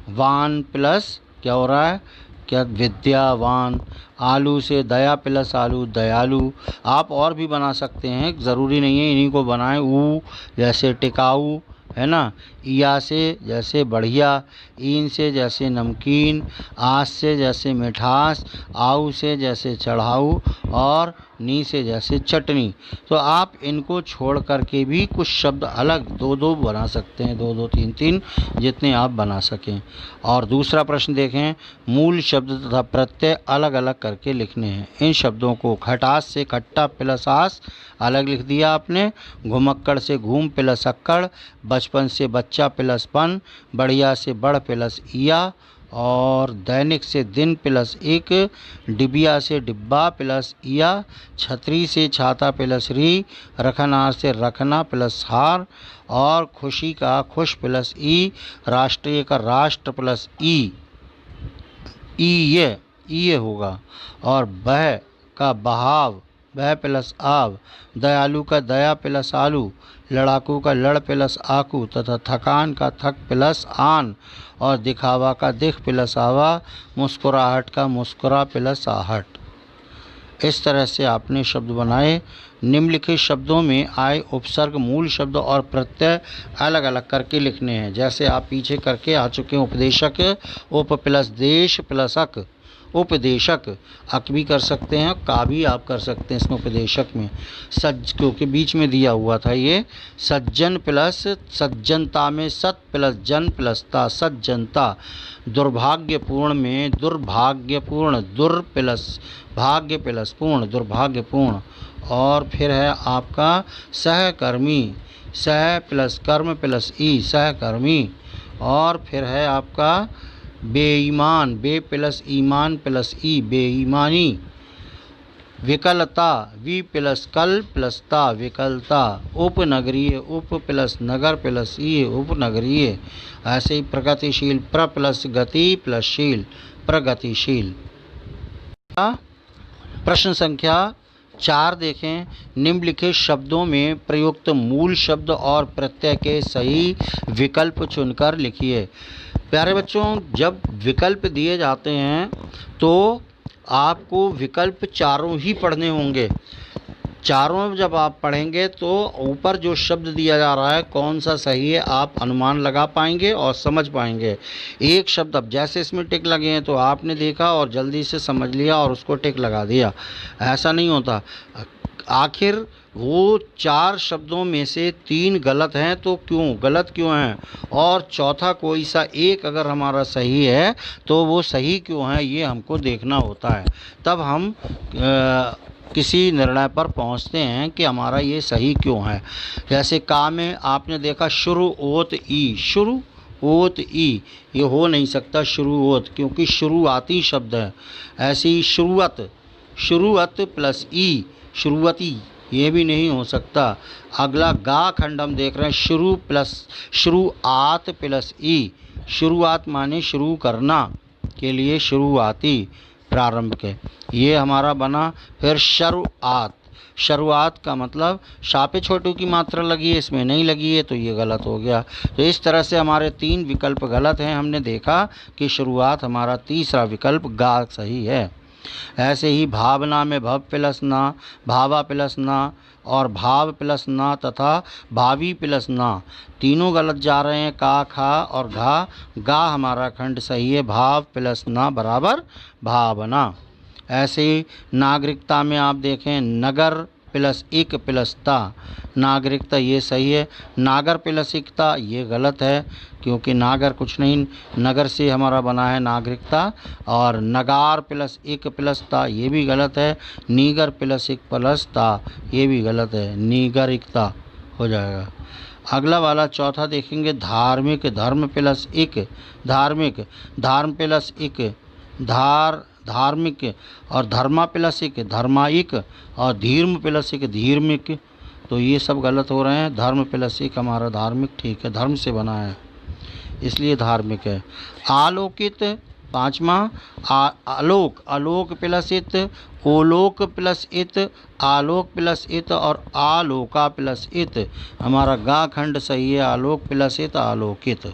वान प्लस क्या हो रहा है, क्या, विद्यावान, आलू से दया प्लस आलू, दयालु। आप और भी बना सकते हैं, ज़रूरी नहीं है इन्हीं को बनाएं। ऊ जैसे टिकाऊ, है ना। या से जैसे बढ़िया, ईन से जैसे नमकीन, आस से जैसे मिठास, आऊ से जैसे चढ़ाऊ और नी से जैसे चटनी। तो आप इनको छोड़ करके भी कुछ शब्द अलग दो दो बना सकते हैं, दो दो तीन तीन, जितने आप बना सकें। और दूसरा प्रश्न देखें, मूल शब्द तथा प्रत्यय अलग अलग करके लिखने हैं। इन शब्दों को खटास से खट्टा प्लस आस अलग लिख दिया आपने, घुमक्कड़ से घूम प्लस अक्कड़, बचपन से बच्चा प्लस पन, बढ़िया से बढ़ प्लस इया, और दैनिक से दिन प्लस एक, डिबिया से डिब्बा प्लस इया, छतरी से छाता प्लस री, रखनहार से रखना प्लस हार, और खुशी का खुश प्लस ई, राष्ट्रीय का राष्ट्र प्लस ई, ये होगा। और बह का बहाव, बह प्लस आव, दयालु का दया प्लस आलू, लड़ाकू का लड़ प्लस आकू, तथा थकान का थक प्लस आन, और दिखावा का दिख प्लस आवा, मुस्कुराहट का मुस्कुरा प्लस आहट। इस तरह से आपने शब्द बनाए। निम्नलिखित शब्दों में आए उपसर्ग, मूल शब्द और प्रत्यय अलग अलग करके लिखने हैं। जैसे आप पीछे करके आ चुके हैं, उपदेशक, उप प्लस देश प्लस अक, उपदेशक, अक भी कर सकते हैं, का भी आप कर सकते हैं इसमें उपदेशक में। सज्ज, क्योंकि बीच में दिया हुआ था ये, सज्जन प्लस सज्जनता में सत प्लस जन प्लस ता, सज्जनता। दुर्भाग्यपूर्ण में दुर्भाग्यपूर्ण, दुर प्लस भाग्य प्लस पूर्ण, दुर्भाग्यपूर्ण। और फिर है आपका सहकर्मी, सह प्लस कर्म प्लस ई, सहकर्मी। और फिर है आपका बेईमान, बे प्लस ईमान प्लस ई, बेईमानी। विकलता, वी प्लस कल प्लस ता, विकलता। उपनगरीय, उप प्लस नगर प्लस ई, उपनगरीय। ऐसे ही प्रगतिशील, प्र प्लस गति प्लस शील, प्रगतिशील। प्रश्न संख्या 4 देखें। निम्नलिखित शब्दों में प्रयुक्त मूल शब्द और प्रत्यय के सही विकल्प चुनकर लिखिए। प्यारे बच्चों, जब विकल्प दिए जाते हैं तो आपको विकल्प चारों ही पढ़ने होंगे। चारों जब आप पढ़ेंगे तो ऊपर जो शब्द दिया जा रहा है कौन सा सही है आप अनुमान लगा पाएंगे और समझ पाएंगे। एक शब्द, अब जैसे इसमें टिक लगे हैं तो आपने देखा और जल्दी से समझ लिया और उसको टिक लगा दिया, ऐसा नहीं होता। आखिर वो 4 शब्दों में से 3 गलत हैं तो क्यों, गलत क्यों हैं, और चौथा कोई सा एक अगर हमारा सही है तो वो सही क्यों है, ये हमको देखना होता है। तब हम किसी निर्णय पर पहुंचते हैं कि हमारा ये सही क्यों है। जैसे का में आपने देखा शुरू ओत ई, शुरू ओत ई, ये हो नहीं सकता शुरू ओत, क्योंकि शुरुआती शब्द है। ऐसे ही शुरुअत, शुरुअत प्लस ई, शुरुअती, ये भी नहीं हो सकता। अगला गा खंड हम देख रहे हैं, शुरू प्लस शुरुआत प्लस ई, शुरुआत माने शुरू करना के लिए शुरुआती, प्रारंभ के, ये हमारा बना। फिर शुरुआत, शुरुआत का मतलब शापे छोटू की मात्रा लगी है, इसमें नहीं लगी है, तो ये गलत हो गया। तो इस तरह से हमारे 3 विकल्प गलत हैं। हमने देखा कि शुरुआत हमारा तीसरा विकल्प गा सही है। ऐसे ही भावना में भव प्लस ना, भावा प्लस ना और भाव प्लस ना तथा भावी प्लस ना, तीनों गलत जा रहे हैं। का, खा और घा, गा हमारा खंड सही है। भाव प्लस ना बराबर भावना। ऐसे ही नागरिकता में आप देखें, नगर प्लस इक प्लस ता, नागरिकता ये सही है। नागर प्लस इकता ये गलत है, क्योंकि नागर कुछ नहीं, नगर से हमारा बना है नागरिकता। और नगार प्लस इक प्लस ता ये भी गलत है। नीगर प्लस इक प्लस ता ये भी गलत है, नीगरिकता हो जाएगा। अगला वाला चौथा देखेंगे, धार्मिक, धर्म प्लस इक, धार्मिक, धर्म प्लस इक, धार्मिक और धर्मा प्लस इक, धर्माइक और धीर्म प्लस इक, धीर्मिक, तो ये सब गलत हो रहे हैं। धर्म प्लस इक हमारा धार्मिक ठीक है, धर्म से बना है इसलिए धार्मिक है। आलोकित, पाँचवा, आलोक, आलोक प्लस इत, ओलोक प्लस इत, आलोक प्लस इत और आलोका प्लस इत, हमारा गा खंड सही है। आलोक प्लस इत, आलोकित।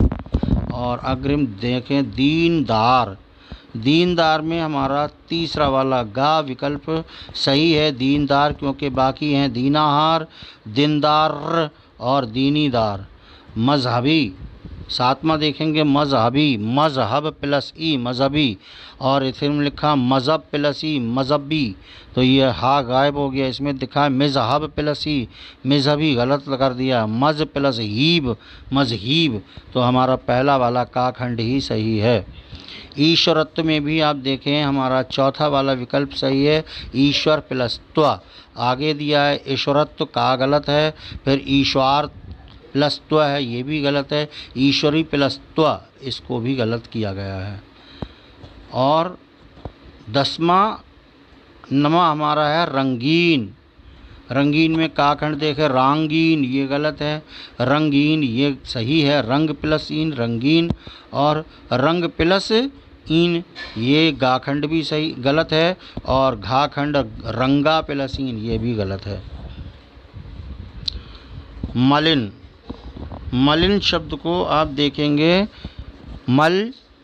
और अग्रिम देखें, दीनदार, दीनदार में हमारा तीसरा वाला गा विकल्प सही है, दीनदार, क्योंकि बाकी हैं दीनाहार, दीनदार और दीनीदार। मजहबी, सातवां देखेंगे मजहबी, मजहब प्लस ई, मजहबी, और इसमें लिखा मजहब प्लस ई, मजहबी, तो ये हा गायब हो गया। इसमें दिखा है मजहब प्लस ई, मजहबी, गलत कर दिया। मज प्लस हीब, मजहीब, तो हमारा पहला वाला का खंड ही सही है। ईश्वरत्व में भी आप देखें हमारा चौथा वाला विकल्प सही है, ईश्वर प्लस त्व, आगे दिया है ईश्वरत्व, का गलत है। फिर ईश्वर प्लस त्व है, ये भी गलत है। ईश्वरी प्लस त्व, इसको भी गलत किया गया है। और 10वां नमा हमारा है रंगीन, रंगीन में का खंड देखें, रांगीन, ये गलत है। रंगीन ये सही है, रंग प्लस इन, रंगीन, और रंग प्लस इन, ये गा खंड भी सही गलत है। और घा खंड रंगा प्लस इन, ये भी गलत है। मलिन, मलिन शब्द को आप देखेंगे, मल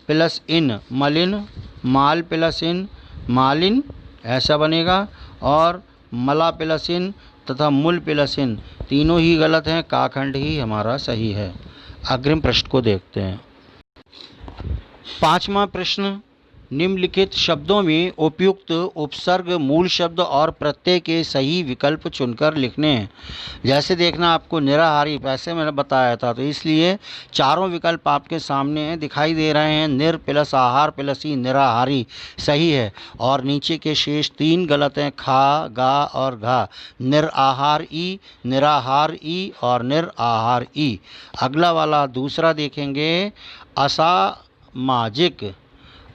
प्लस इन, मलिन, माल प्लस इन, मालिन, ऐसा बनेगा। और मला प्लस इन तथा मूल प्लस इन, तीनों ही गलत हैं, का खंड ही हमारा सही है। अग्रिम प्रश्न को देखते हैं। 5वां प्रश्न, निम्नलिखित शब्दों में उपयुक्त उपसर्ग, मूल शब्द और प्रत्यय के सही विकल्प चुनकर लिखने हैं। जैसे देखना आपको निराहारी, वैसे मैंने बताया था, तो इसलिए चारों विकल्प आपके सामने दिखाई दे रहे हैं। निर प्लस आहार प्लस ई, निराहारी सही है, और नीचे के शेष 3 गलत हैं, खा, गा और घा। निर आहार ई, निराहार ई और निर आहार ई। अगला वाला दूसरा देखेंगे, असामाजिक,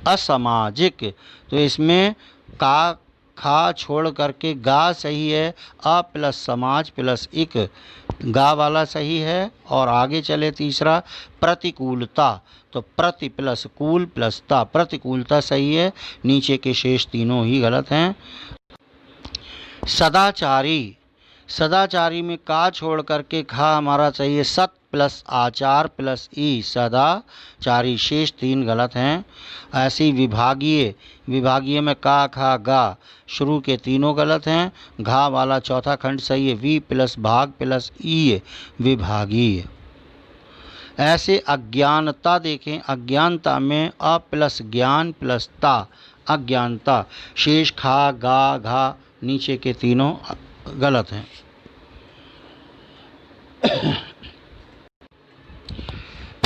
असामाजिक, तो इसमें का, खा छोड़ करके गा सही है। अ प्लस समाज प्लस इक, गा वाला सही है। और आगे चले तीसरा, प्रतिकूलता, तो प्रति प्लस कूल प्लस ता, प्रतिकूलता सही है। नीचे के शेष तीनों ही गलत हैं। सदाचारी, सदाचारी में का छोड़ करके खा हमारा चाहिए। सत प्लस आचार प्लस ई, सदाचारी, शेष 3 गलत हैं। ऐसी विभागीय, विभागीय में का, खा, गा, शुरू के तीनों गलत हैं। घा वाला चौथा खंड सही है। वी प्लस भाग प्लस ई, विभागीय। ऐसे अज्ञानता देखें, अज्ञानता में अ प्लस ज्ञान प्लस ता, अज्ञानता, शेष खा, गा, घा, नीचे के तीनों गलत हैं।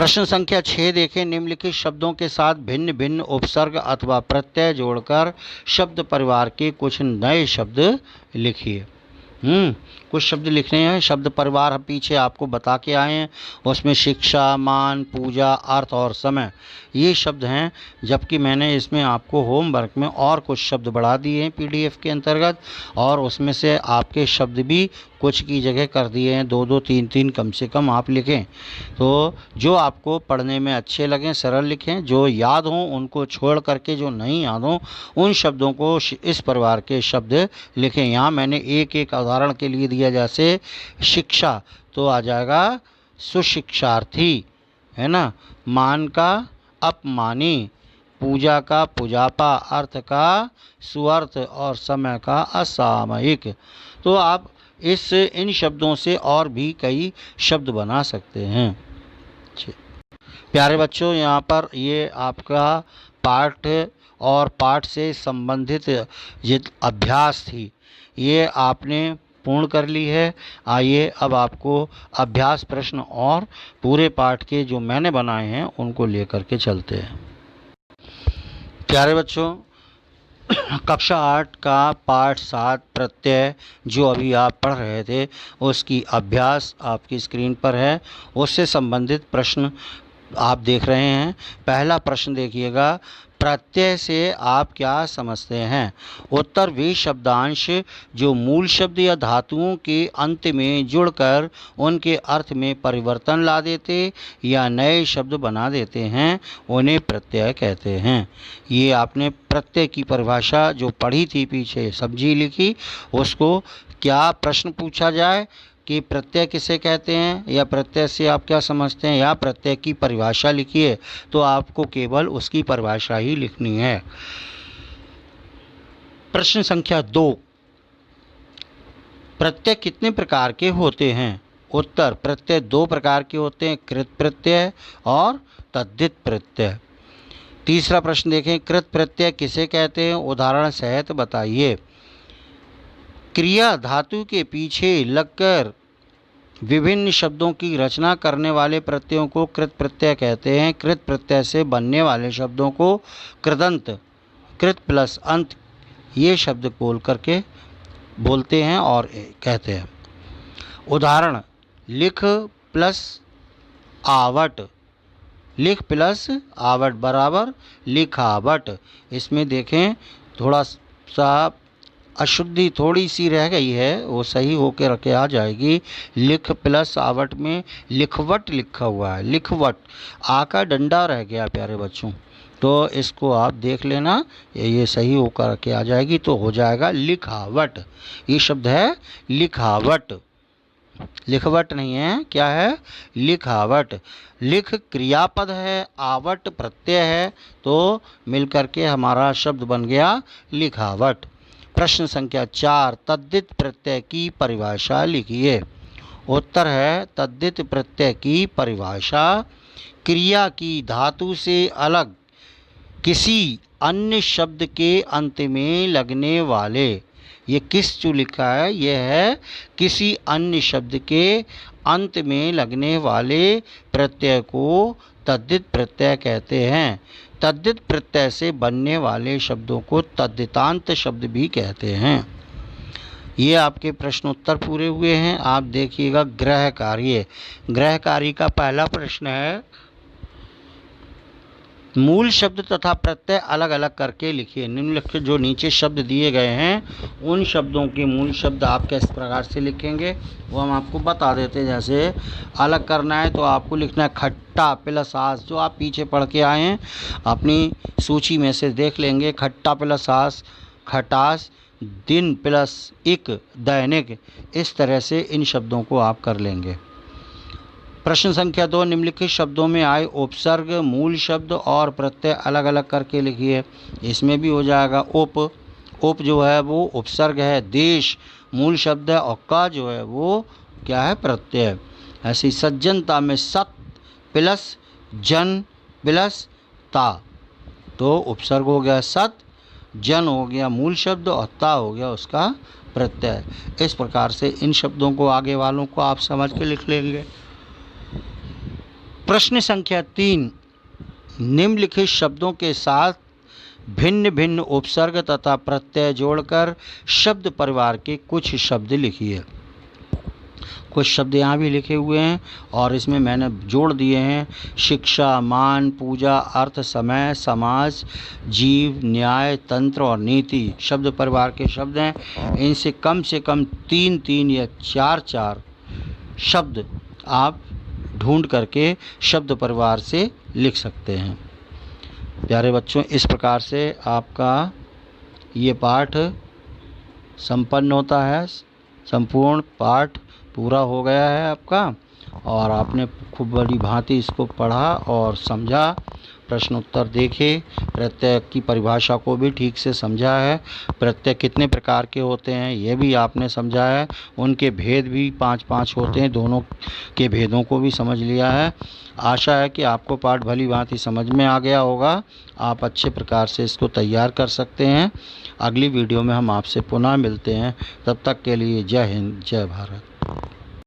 प्रश्न संख्या 6 देखें। निम्नलिखित शब्दों के साथ भिन्न भिन्न उपसर्ग अथवा प्रत्यय जोड़कर शब्द परिवार के कुछ नए शब्द लिखिए। कुछ शब्द लिखने हैं। शब्द परिवार हम पीछे आपको बता के आए हैं। उसमें शिक्षा, मान, पूजा, अर्थ और समय ये शब्द हैं, जबकि मैंने इसमें आपको होमवर्क में और कुछ शब्द बढ़ा दिए हैं पीडीएफ के अंतर्गत, और उसमें से आपके शब्द भी कुछ की जगह कर दिए हैं। 2-2, 3-3 कम से कम आप लिखें। तो जो आपको पढ़ने में अच्छे लगें सरल लिखें, जो याद हों उनको छोड़ करके जो नहीं याद हों उन शब्दों को इस परिवार के शब्द लिखें। यहाँ मैंने एक एक उदाहरण के लिए दिया, जैसे शिक्षा तो आ जाएगा सुशिक्षार्थी, है ना। मान का अपमानी, पूजा का पुजापा, अर्थ का सुअर्थ और समय का असामयिक। तो आप इन शब्दों से और भी कई शब्द बना सकते हैं। प्यारे बच्चों, यहाँ पर ये आपका पाठ और पाठ से संबंधित ये अभ्यास थी, ये आपने पूर्ण कर ली है। आइए अब आपको अभ्यास प्रश्न और पूरे पाठ के जो मैंने बनाए हैं उनको लेकर के चलते हैं। प्यारे बच्चों, कक्षा 8 का पाठ 7 प्रत्यय जो अभी आप पढ़ रहे थे उसकी अभ्यास आपकी स्क्रीन पर है। उससे संबंधित प्रश्न आप देख रहे हैं। पहला प्रश्न देखिएगा, प्रत्यय से आप क्या समझते हैं? उत्तर, वे शब्दांश जो मूल शब्द या धातुओं के अंत में जुड़कर उनके अर्थ में परिवर्तन ला देते या नए शब्द बना देते हैं उन्हें प्रत्यय कहते हैं। ये आपने प्रत्यय की परिभाषा जो पढ़ी थी पीछे सब्जी लिखी, उसको क्या प्रश्न पूछा जाए कि प्रत्यय किसे कहते हैं या प्रत्यय से आप क्या समझते हैं, या प्रत्यय की परिभाषा लिखिए, तो आपको केवल उसकी परिभाषा ही लिखनी है। प्रश्न संख्या 2, प्रत्यय कितने प्रकार के होते हैं? उत्तर, प्रत्यय 2 प्रकार के होते हैं, कृत प्रत्यय और तद्धित प्रत्यय। तीसरा प्रश्न देखें, कृत प्रत्यय किसे कहते हैं? उदाहरण सहित बताइए। क्रिया धातु के पीछे लगकर विभिन्न शब्दों की रचना करने वाले प्रत्ययों को कृत प्रत्यय कहते हैं। कृत प्रत्यय से बनने वाले शब्दों को कृदंत, कृत प्लस अंत ये शब्द बोल करके बोलते हैं और कहते हैं। उदाहरण, लिख प्लस आवट, लिख प्लस आवट बराबर लिखावट। इसमें देखें थोड़ा सा अशुद्धि थोड़ी सी रह गई है, वो सही होकर रखे आ जाएगी। लिख प्लस आवट में लिखवट लिखा हुआ है, लिखवट। आ का डंडा रह गया प्यारे बच्चों, तो इसको आप देख लेना, ये सही होकर रखे आ जाएगी तो हो जाएगा लिखावट। ये शब्द है लिखावट, लिखवट नहीं है, क्या है? लिखावट। लिख क्रियापद है, आवट प्रत्यय है, तो मिलकर के हमारा शब्द बन गया लिखावट। प्रश्न संख्या 4, तद्धित प्रत्यय की परिभाषा लिखिए। उत्तर है, तद्धित प्रत्यय की परिभाषा क्रिया की धातु से अलग किसी अन्य शब्द के अंत में लगने वाले, ये किस जो लिखा है यह है किसी अन्य शब्द के अंत में लगने वाले प्रत्यय को तद्धित प्रत्यय कहते हैं। तद्धित प्रत्यय से बनने वाले शब्दों को तद्धितांत शब्द भी कहते हैं। ये आपके प्रश्नोत्तर पूरे हुए हैं। आप देखिएगा ग्रह कार्य। ग्रह कार्य का पहला प्रश्न है, मूल शब्द तथा प्रत्यय अलग अलग करके लिखिए। निम्नलिखित जो नीचे शब्द दिए गए हैं उन शब्दों के मूल शब्द आप किस प्रकार से लिखेंगे वो हम आपको बता देते हैं। जैसे अलग करना है तो आपको लिखना है खट्टा प्लस आस, जो आप पीछे पढ़ के आए हैं अपनी सूची में से देख लेंगे। खट्टा प्लस आस खटास, दिन प्लस इक दैनिक, इस तरह से इन शब्दों को आप कर लेंगे। प्रश्न संख्या 2, निम्नलिखित शब्दों में आए उपसर्ग, मूल शब्द और प्रत्यय अलग अलग करके लिखिए। इसमें भी हो जाएगा उप, उप जो है वो उपसर्ग है, देश मूल शब्द है और का जो है वो क्या है? प्रत्यय। ऐसी सज्जनता में सत प्लस जन प्लस ता, तो उपसर्ग हो गया सत, जन हो गया मूल शब्द और ता हो गया उसका प्रत्यय। इस प्रकार से इन शब्दों को आगे वालों को आप समझ के लिख लेंगे। प्रश्न संख्या 3, निम्नलिखित शब्दों के साथ भिन्न भिन्न उपसर्ग तथा प्रत्यय जोड़कर शब्द परिवार के कुछ शब्द लिखिए। कुछ शब्द यहाँ भी लिखे हुए हैं और इसमें मैंने जोड़ दिए हैं। शिक्षा, मान, पूजा, अर्थ, समय, समाज, जीव, न्याय, तंत्र और नीति शब्द परिवार के शब्द हैं। इनसे कम 3 या 4 शब्द आप ढूंढ करके शब्द परिवार से लिख सकते हैं। प्यारे बच्चों, इस प्रकार से आपका ये पाठ संपन्न होता है। संपूर्ण पाठ पूरा हो गया है आपका और आपने खूब बड़ी भांति इसको पढ़ा और समझा, प्रश्न उत्तर देखे, प्रत्यय की परिभाषा को भी ठीक से समझा है। प्रत्यय कितने प्रकार के होते हैं ये भी आपने समझा है। उनके भेद भी 5 होते हैं, दोनों के भेदों को भी समझ लिया है। आशा है कि आपको पाठ भली भांति समझ में आ गया होगा। आप अच्छे प्रकार से इसको तैयार कर सकते हैं। अगली वीडियो में हम आपसे पुनः मिलते हैं। तब तक के लिए जय हिंद, जय भारत।